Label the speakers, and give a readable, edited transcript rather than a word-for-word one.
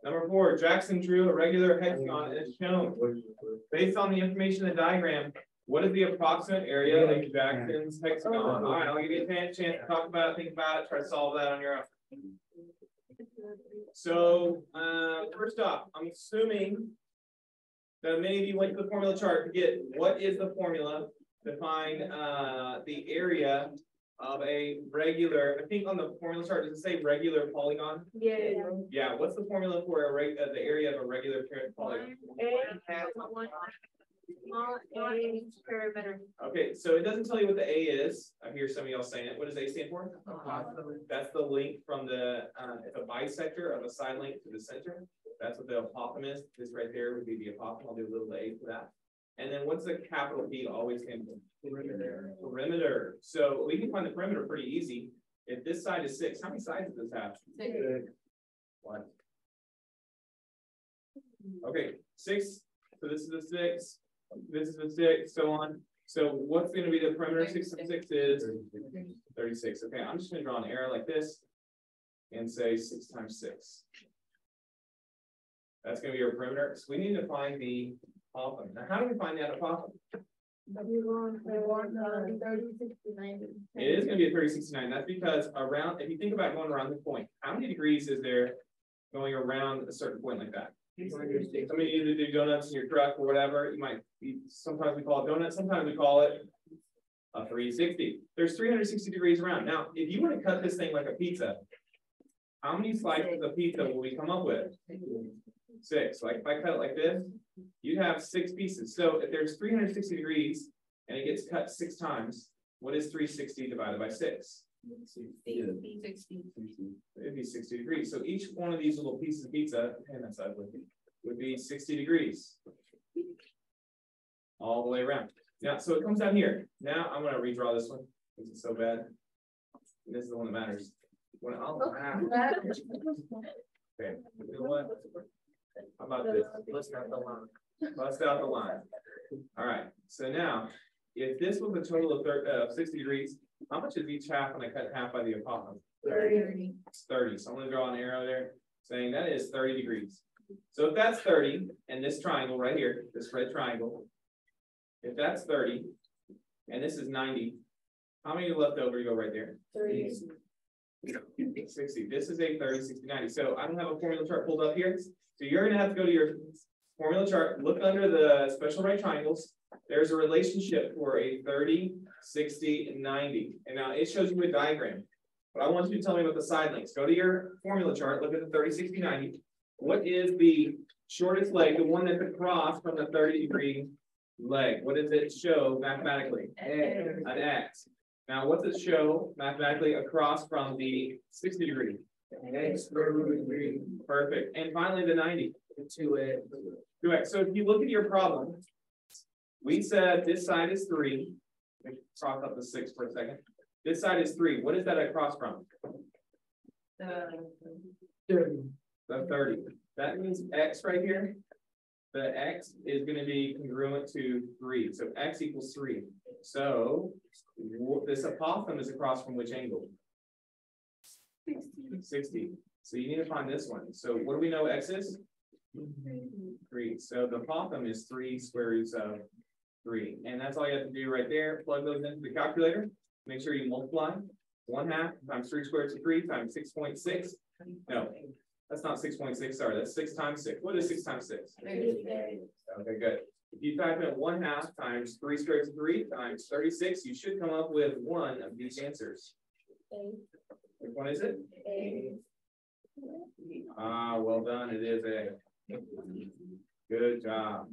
Speaker 1: Number 4, Jackson drew a regular hexagon as shown. Based on the information in the diagram, what is the approximate area of Jackson's hexagon? All right, I'll give you a chance to talk about it, think about it, try to solve that on your own. So, first off, I'm assuming that many of you went to the formula chart to get what is the formula to find the area of a regular, I think on the formula chart, does it say regular polygon?
Speaker 2: Yeah.
Speaker 1: Yeah, what's the formula for the area of a regular polygon?
Speaker 2: Perimeter.
Speaker 1: Okay, so it doesn't tell you what the A is. I hear some of y'all saying it. What does A stand for? That's the length from the, it's a bisector of a side length to the center. That's what the apothem is. This right there would be the apothem. I'll do a little A for that. And then what's the capital P always stand for? Perimeter. Perimeter. So we can find the perimeter pretty easy. If this side is 6, how many sides does this have? 6. 1. Okay, 6. So this is a 6. This is a 6, so on. So what's going to be the perimeter? 6 and 6 is 36. Okay, I'm just going to draw an arrow like this and say 6 times 6. That's going to be your perimeter. So we need to find the apothem. Now, how do we find that apothem? It is going to be a 3069. That's because around, if you think about going around the point, how many degrees is there going around a certain point like that? Some of you do donuts in your truck or whatever. You might sometimes we call it donuts, sometimes we call it a 360. There's 360 degrees around. Now, if you want to cut this thing like a pizza, how many slices of pizza will we come up with? 6. Like if I cut it like this, you'd have 6 pieces. So if there's 360 degrees and it gets cut 6 times, what is 360 divided by 6? 60. It'd be 60 degrees. So each one of these little pieces of pizza, and that's ugly, would be 60 degrees all the way around. Now, so it comes down here. Now I'm going to redraw this one because it's so bad. And this is the one that matters. Okay, you know what? How about this? Bust out the line. Bust out the line. All right. So now, if this was a total of 60 degrees, how much is each half when I cut half by the apothem? 30. It's 30. So I'm going to draw an arrow there saying that is 30 degrees. So if that's 30, and this triangle right here, this red triangle, if that's 30, and this is 90, how many left over to go right there? 30. 60. This is a 30, 60, 90. So I don't have a formula chart pulled up here. So you're going to have to go to your formula chart, look under the special right triangles. There's a relationship for a 30, 60, and 90. And now it shows you a diagram. But I want you to tell me about the side lengths. Go to your formula chart, look at the 30, 60, 90. What is the shortest leg, the one that's across from the 30-degree leg? What does it show mathematically? An X. Now, what does it show mathematically across from the 60 degree? X. Perfect. And finally, the 90. 2x. 2x. So if you look at your problem, we said this side is 3. Let me cross up the 6 for a second. This side is 3. What is that across from? 30. The 30. That means X right here. The X is going to be congruent to 3. So X equals 3. So this apothem is across from which angle? 60. So you need to find this one. So what do we know X is? 3. So the apothem is 3 square roots of 3. And that's all you have to do right there. Plug those into the calculator. Make sure you multiply. 1/2 times 3 squared root of 3 times 6.6. No, that's not 6.6. Sorry, that's 6 times 6. What is 6 times 6? 36. Okay, good. If you type in 1/2 times 3 squared root of 3 times 36, you should come up with one of these answers. Which one is it? Ah, well done. It is A. Good job.